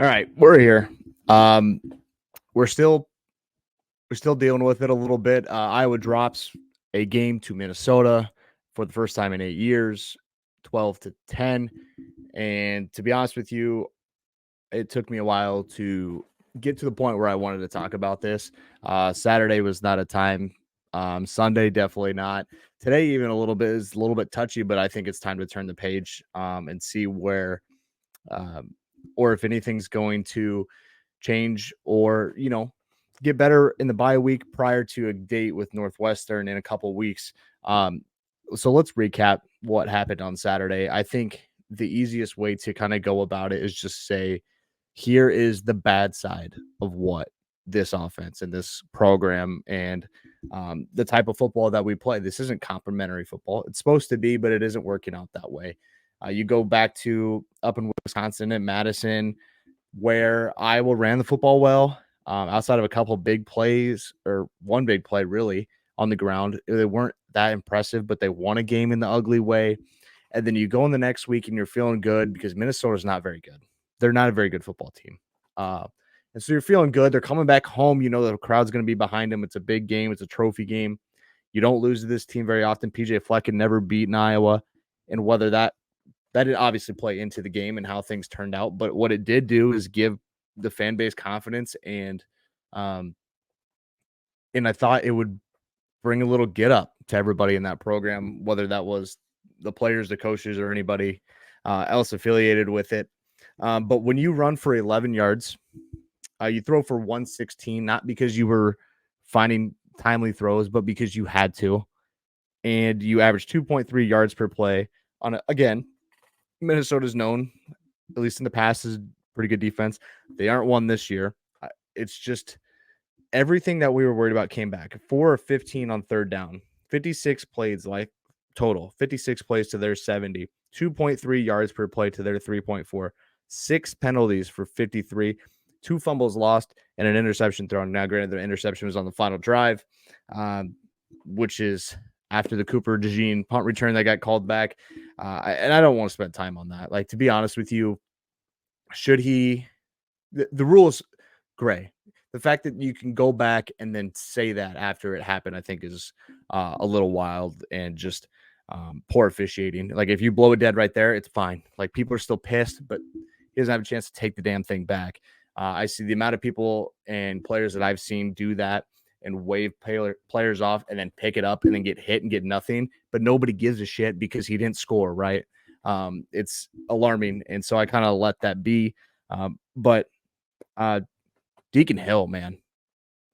All right, we're here. Um, we're still dealing with it a little bit. Iowa drops a game to Minnesota for the first time in 8 years, 12-10. And to be honest with you, it took me a while to get to the point where I wanted to talk about this. Saturday was not a time. Sunday definitely not. Today even a little bit is a little bit touchy, but I think it's time to turn the page and see where um, or if anything's going to change or get better in the bye week prior to a date with Northwestern in a couple weeks. um, so let's recap what happened on Saturday. I think the easiest way to kind of go about it is just say, here is the bad side of what this offense and this program and the type of football that we play. This isn't complimentary football. It's supposed to be, but it isn't working out that way. You go back to up in Wisconsin at Madison, where Iowa ran the football well, outside of a couple of big plays or one big play really on the ground. They weren't that impressive, but they won a game in the ugly way. And then you go in the next week and you're feeling good because Minnesota's not very good. They're not a very good football team. Uh, and so you're feeling good. They're coming back home. You know the crowd's going to be behind them. It's a big game. It's a trophy game. You don't lose to this team very often. PJ Fleck had never beaten Iowa. And whether that did obviously play into the game and how things turned out. But what it did do is give the fan base confidence um, and I thought it would bring a little get up to everybody in that program, whether that was the players, the coaches, or anybody else affiliated with it. But when you run for 11 yards, you throw for 116, not because you were finding timely throws, but because you had to. And you average 2.3 yards per play on again, Minnesota's known, at least in the past, as pretty good defense. They aren't one this year. It's just everything that we were worried about came back. 4 or 15 on third down, 56 plays like total, 56 plays to their 70, 2.3 yards per play to their 3.4, 6 penalties for 53, 2 fumbles lost, and an interception thrown. Now, granted, the interception was on the final drive, which is after the Cooper DeJean punt return that got called back. And I don't want to spend time on that. Like, to be honest with you, should he – the rule is gray. The fact that you can go back and then say that after it happened, I think is a little wild and just poor officiating. Like, if you blow it dead right there, it's fine. Like, people are still pissed, but he doesn't have a chance to take the damn thing back. I see the amount of people and players that I've seen do that and wave players off and then pick it up and then get hit and get nothing, but nobody gives a shit because he didn't score, right? It's alarming, and so I kind of let that be. But Deacon Hill, man,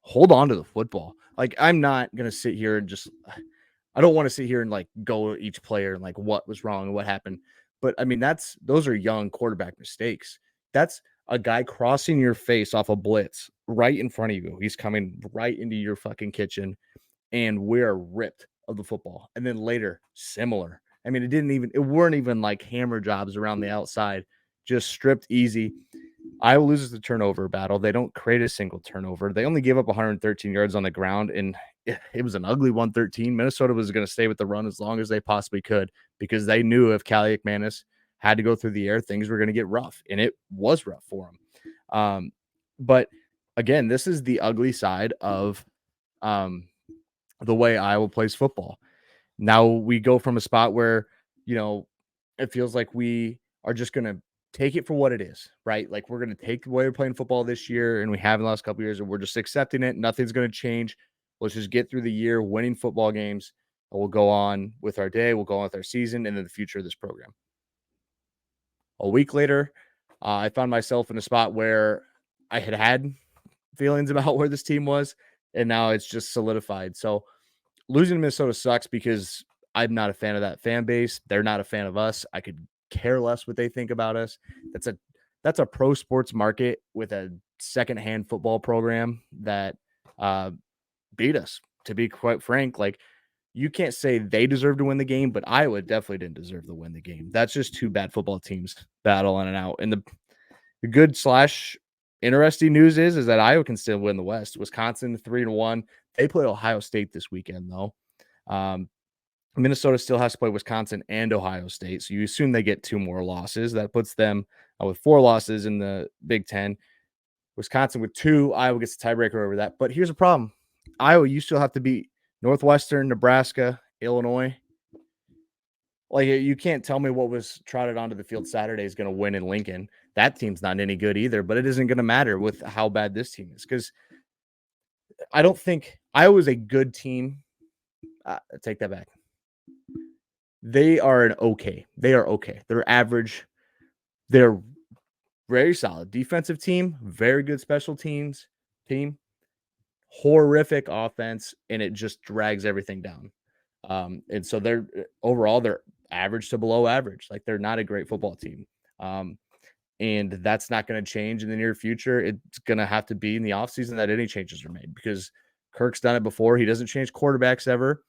hold on to the football. Like, I'm not going to sit here and just – I don't want to sit here and, like, go at each player and, like, what was wrong and what happened. But, I mean, those are young quarterback mistakes. That's a guy crossing your face off a blitz right in front of you. He's coming right into your fucking kitchen, and we're ripped of the football. And then later, similar. I mean, it weren't even, like, hammer jobs around the outside, just stripped easy. Iowa loses the turnover battle. They don't create a single turnover. They only gave up 113 yards on the ground, and it was an ugly 113. Minnesota was going to stay with the run as long as they possibly could because they knew if Callie McManus had to go through the air, things were going to get rough, and it was rough for them. But again, this is the ugly side of the way Iowa plays football. Now we go from a spot where, it feels like we are just going to take it for what it is, right? Like, we're going to take the way we're playing football this year, and we have in the last couple of years, and we're just accepting it. Nothing's going to change. Let's just get through the year winning football games, and we'll go on with our day. We'll go on with our season and then the future of this program. A week later, I found myself in a spot where I had feelings about where this team was, and now it's just solidified. So losing to Minnesota sucks because I'm not a fan of that fan base. They're not a fan of us. I could care less what they think about us. That's a pro sports market with a secondhand football program that beat us. To be quite frank, like, you can't say they deserve to win the game, but Iowa definitely didn't deserve to win the game. That's just two bad football teams battling it out. And the good / interesting news is that Iowa can still win the West. Wisconsin 3-1. They play Ohio State this weekend, though. Minnesota still has to play Wisconsin and Ohio State, so you assume they get 2 more losses. That puts them with 4 losses in the Big Ten. Wisconsin with 2. Iowa gets the tiebreaker over that. But here's a problem: Iowa, you still have to beat Northwestern, Nebraska, Illinois. Like, you can't tell me what was trotted onto the field Saturday is going to win in Lincoln. That team's not any good either, but it isn't going to matter with how bad this team is, because I don't think Iowa's a good team. I take that back. They are okay. They are okay. They're average. They're very solid defensive team, very good special teams team, horrific offense, and it just drags everything down. And so they're overall they're average to below average. Like, they're not a great football team. And that's not going to change in the near future. It's going to have to be in the offseason that any changes are made, because Kirk's done it before. He doesn't change quarterbacks ever,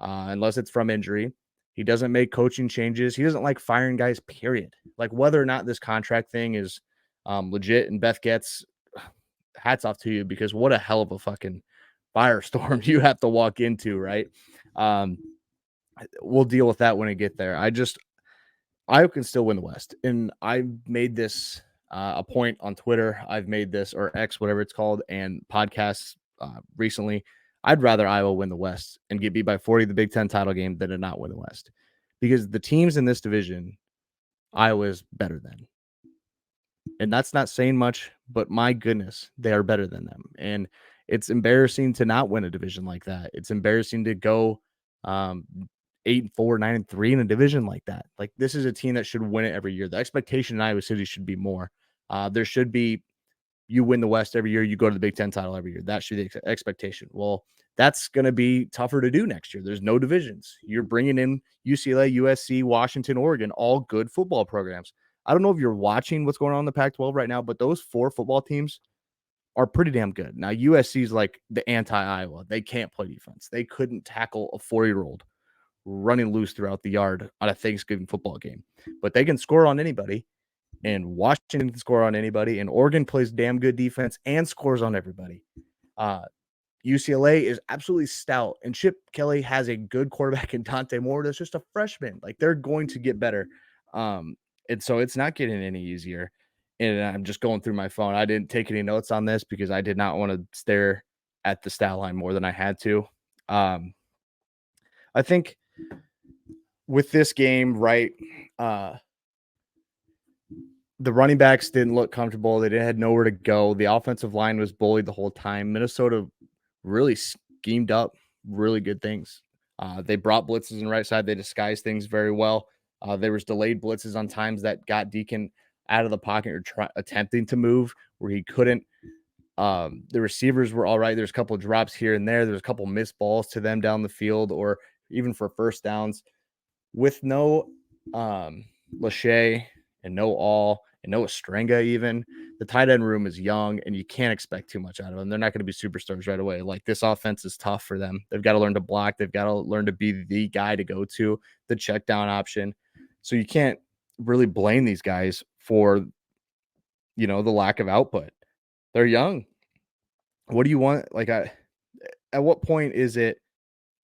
unless it's from injury. He doesn't make coaching changes. He doesn't like firing guys, period. Like, whether or not this contract thing is legit, and Beth gets hats off to you, because what a hell of a fucking firestorm you have to walk into, right? We'll deal with that when we get there. Iowa can still win the West. And I made this a point on Twitter. I've made this, or X, whatever it's called, and podcasts recently. I'd rather Iowa win the West and get beat by 40 the Big Ten title game than to not win the West, because the teams in this division, Iowa is better than. And that's not saying much, but my goodness, they are better than them. And it's embarrassing to not win a division like that. It's embarrassing to go 8-4, 9-3 in a division like that. Like, this is a team that should win it every year. The expectation in Iowa City should be more. There should be, you win the West every year, you go to the Big Ten title every year. That should be the expectation. Well, that's going to be tougher to do next year. There's no divisions. You're bringing in UCLA, USC, Washington, Oregon, all good football programs. I don't know if you're watching what's going on in the Pac-12 right now, but those 4 football teams are pretty damn good. Now, USC is like the anti-Iowa. They can't play defense. They couldn't tackle a 4-year-old running loose throughout the yard on a Thanksgiving football game, but they can score on anybody, and Washington can score on anybody, and Oregon plays damn good defense and scores on everybody. UCLA is absolutely stout, and Chip Kelly has a good quarterback in Dante Moore that's just a freshman. Like, they're going to get better. And so it's not getting any easier. And I'm just going through my phone. I didn't take any notes on this because I did not want to stare at the stat line more than I had to. I think with this game, right, the running backs didn't look comfortable. They had nowhere to go. The offensive line was bullied the whole time. Minnesota really schemed up really good things. They brought blitzes on the right side. They disguised things very well. There was delayed blitzes on times that got Deacon out of the pocket or attempting to move where he couldn't. The receivers were all right. There's a couple of drops here and there. There's a couple missed balls to them down the field, or even for first downs. With no Lachey and no All and no Estrenga even, the tight end room is young, and you can't expect too much out of them. They're not going to be superstars right away. Like, this offense is tough for them. They've got to learn to block. They've got to learn to be the guy to go to, the check down option. So you can't really blame these guys for, the lack of output. They're young. What do you want? Like, at what point is it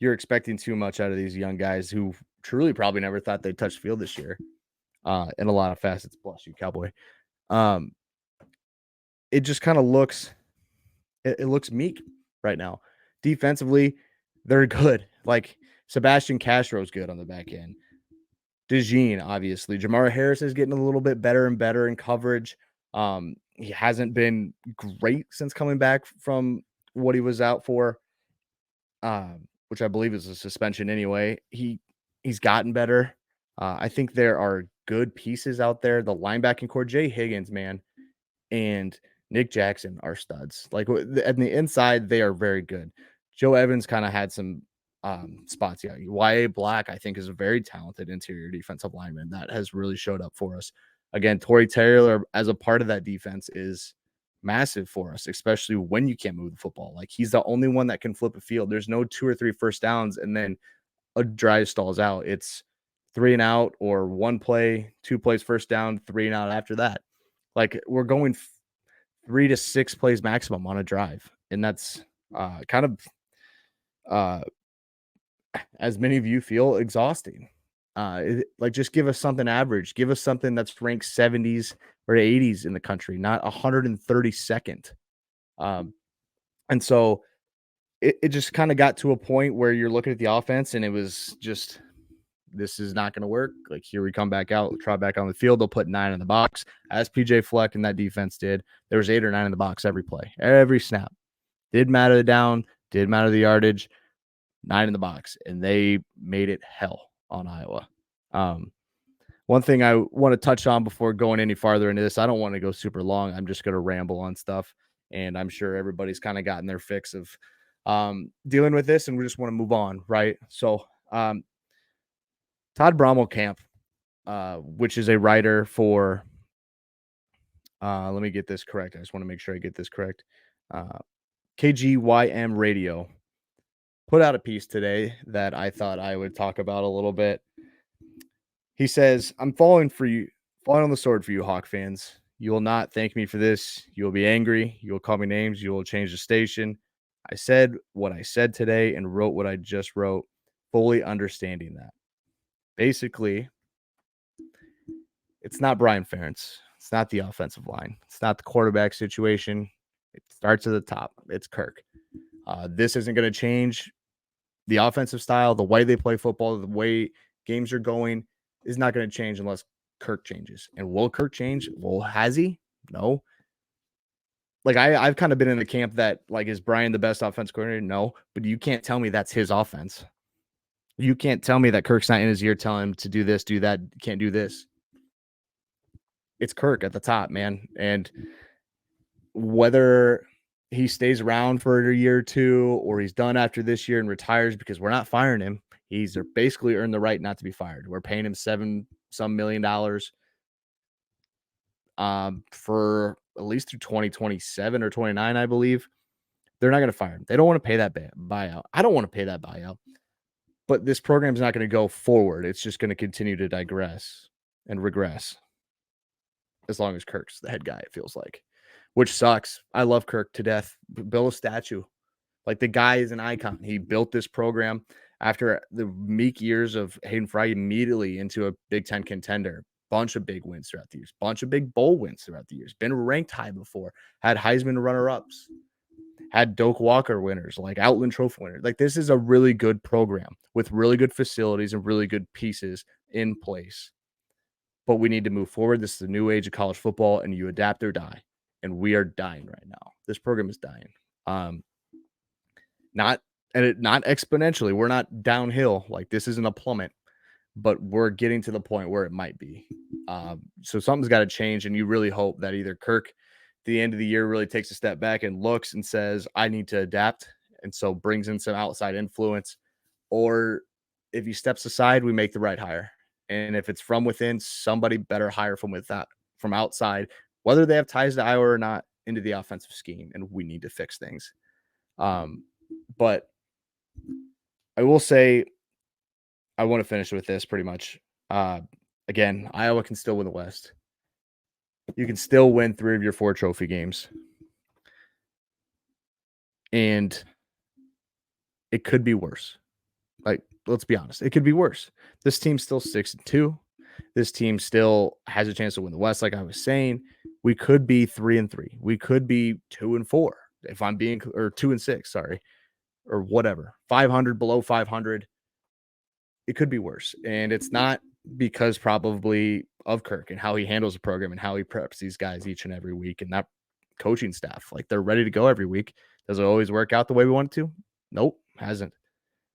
you're expecting too much out of these young guys who truly probably never thought they'd touch field this year? In a lot of facets. Bless you, Cowboy. It just kind of looks, it looks meek right now. Defensively, they're good. Like, Sebastian Castro's good on the back end. DeJean, obviously. Jamar Harris is getting a little bit better and better in coverage. He hasn't been great since coming back from what he was out for, which I believe is a suspension anyway. He's gotten better. I think there are good pieces out there. The linebacking core, Jay Higgins, man, and Nick Jackson are studs. Like, at the inside, they are very good. Joe Evans kind of had some spots. Yeah, Y.A. Black, I think, is a very talented interior defensive lineman that has really showed up for us. Again, Torrey Taylor, as a part of that defense, is massive for us, especially when you can't move the football. Like, he's the only one that can flip a field. There's no 2 or 3 first downs and then a drive stalls out. It's 3 and out, or 1 play, 2 plays first down, 3 and out after that. Like, we're going 3 to 6 plays maximum on a drive. And that's kind of, as many of you feel, exhausting. Like, just give us something average. Give us something that's ranked 70s or 80s in the country, not 132nd. And so it just kind of got to a point where you're looking at the offense and it was just, this is not going to work. Like, here we come back out, try back on the field. They'll put 9 in the box, as PJ Fleck and that defense did. There was 8 or 9 in the box every play, every snap. Didn't matter the down, didn't matter the yardage, 9 in the box, and they made it hell on Iowa. One thing I want to touch on before going any farther into this, I don't want to go super long. I'm just going to ramble on stuff, and I'm sure everybody's kind of gotten their fix of dealing with this, and we just want to move on, right? So Todd Brommelkamp, which is a writer for, let me get this correct. I just want to make sure I get this correct. KGYM Radio put out a piece today that I thought I would talk about a little bit. He says, I'm falling on the sword for you, Hawk fans. You will not thank me for this. You will be angry. You will call me names. You will change the station. I said what I said today and wrote what I just wrote, fully understanding that. Basically, it's not Brian Ferentz. It's not the offensive line. It's not the quarterback situation. It starts at the top. It's Kirk. This isn't going to change. The offensive style, the way they play football, the way games are going is not going to change unless Kirk changes. And will Kirk change? Well, has he? No. Like, I've kind of been in the camp that, like, is Brian the best offense coordinator? No. But you can't tell me that's his offense. You can't tell me that Kirk's not in his ear telling him to do this, do that, can't do this. It's Kirk at the top, man. And whether he stays around for a year or two or he's done after this year and retires, because we're not firing him. He's basically earned the right not to be fired. We're paying him $7 some million for at least through 2027 or 29, I believe. They're not going to fire him. They don't want to pay that buyout. I don't want to pay that buyout. But this program's not going to go forward. It's just going to continue to digress and regress as long as Kirk's the head guy, it feels like, which sucks. I love Kirk to death. Build a statue. Like, the guy is an icon. He built this program after the meek years of Hayden Fry immediately into a Big Ten contender. Bunch of big wins throughout the years. Bunch of big bowl wins throughout the years. Been ranked high before. Had Heisman runner-ups. Had Doak Walker winners, like Outland Trophy winners. Like, this is a really good program with really good facilities and really good pieces in place. But we need to move forward. This is the new age of college football, and you adapt or die. And we are dying right now. This program is dying. Not exponentially. We're not downhill. Like, this isn't a plummet, but we're getting to the point where it might be. So something's got to change, and you really hope that either Kirk at the end of the year really takes a step back and looks and says, I need to adapt, and so brings in some outside influence, or if he steps aside, we make the right hire. And if it's from within, somebody better hire from outside, whether they have ties to Iowa or not, into the offensive scheme, and we need to fix things. But I will say, I want to finish with this pretty much. Again, Iowa can still win the West. You can still win 3 of your 4 trophy games. And it could be worse. Like, let's be honest. It could be worse. This team's still 6-2. This team still has a chance to win the West, like I was saying. We could be 3-3. We could be 2-4, if I'm being, or 2-6, sorry, or whatever. 500, below 500. It could be worse. And it's not because probably of Kirk and how he handles the program and how he preps these guys each and every week, and that coaching staff. Like, they're ready to go every week. Does it always work out the way we want it to? Nope, hasn't.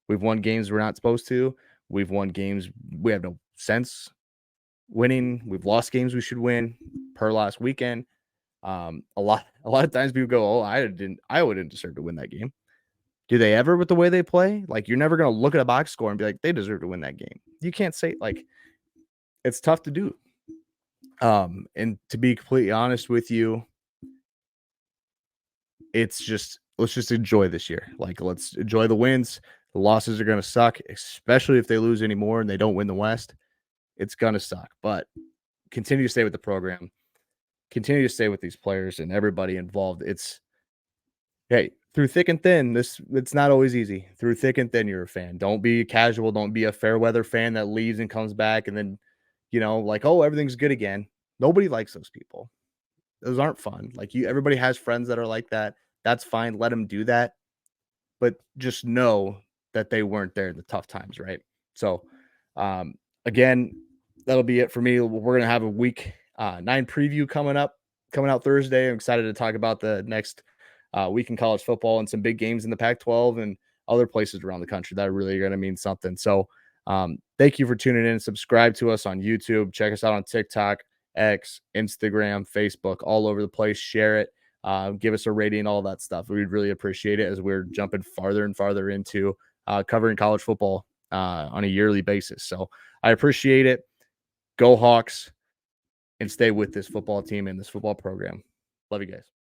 We've won games we're not supposed to. We've won games we have no sense winning. We've lost games we should win per last weekend. A lot of times people go, oh, Iowa didn't deserve to win that game. Do they ever with the way they play? Like, you're never going to look at a box score and be like, they deserve to win that game. You can't say, like, it's tough to do. And to be completely honest with you, it's just, let's just enjoy this year. Like, let's enjoy the wins. The losses are going to suck, especially if they lose anymore and they don't win the West. It's going to suck, but continue to stay with the program. Continue to stay with these players and everybody involved. It's, hey, through thick and thin, it's not always easy. Through thick and thin, you're a fan. Don't be casual. Don't be a fair weather fan that leaves and comes back and then, like, oh, everything's good again. Nobody likes those people. Those aren't fun. Like everybody has friends that are like that. That's fine. Let them do that. But just know that they weren't there in the tough times, right? So, um, again, that'll be it for me. We're gonna have a week 9 preview coming out Thursday. I'm excited to talk about the next week in college football and some big games in the Pac-12 and other places around the country that are really going to mean something. So, thank you for tuning in. Subscribe to us on YouTube. Check us out on TikTok, X, Instagram, Facebook, all over the place. Share it. Give us a rating, all that stuff. We'd really appreciate it as we're jumping farther and farther into covering college football on a yearly basis. So I appreciate it. Go Hawks and stay with this football team and this football program. Love you guys.